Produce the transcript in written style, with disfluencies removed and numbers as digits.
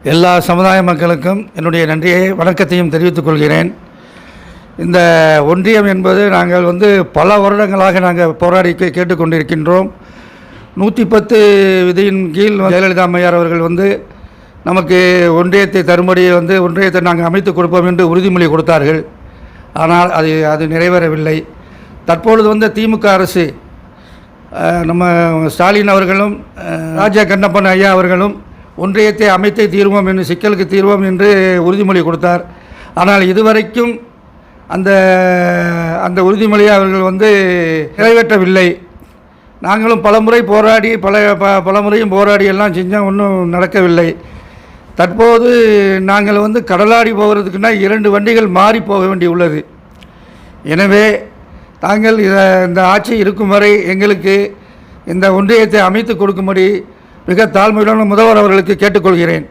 எல்லா சமுதாய மக்களுக்கும் என்னுடைய நன்றியை வணக்கத்தையும் தெரிவித்துக் கொள்கிறேன். இந்த ஒன்றியம் என்பது நாங்கள் பல வருடங்களாக நாங்கள் போராடி கேட்டுக்கொண்டிருக்கின்றோம். 110 விதியின் கீழ் ஜெயலலிதா அம்மையார் அவர்கள் நமக்கு ஒன்றியத்தை தரும்படி ஒன்றியத்தை நாங்கள் அமைத்து கொடுப்போம் என்று உறுதிமொழி கொடுத்தார்கள். ஆனால் அது நிறைவேறவில்லை. தற்பொழுது திமுக அரசு நம்ம ஸ்டாலின் அவர்களும் ராஜா கண்ணப்பன் ஐயா அவர்களும் ஒன்றியத்தை அமைத்தே தீர்வோம் என்று சிக்கலுக்கு தீர்வோம் என்று உறுதிமொழி கொடுத்தார். ஆனால் இதுவரைக்கும் அந்த உறுதிமொழியை அவர்கள் நிறைவேற்றவில்லை. நாங்களும் பலமுறை போராடி பலமுறையும் போராடி எல்லாம் செஞ்சோம், ஒன்றும் நடக்கவில்லை. தற்போது நாங்கள் கடலாடி போகிறதுக்குன்னா 2 வண்டிகள் மாறி போக வேண்டியுள்ளது. எனவே தாங்கள் இந்த ஆட்சி இருக்கும் வரை எங்களுக்கு இந்த ஒன்றியத்தை அமைத்து கொடுக்கும்படி மிக தாழ்மையுடன் முதல்வர் அவர்களுக்கு கேட்டுக்கொள்கிறேன்.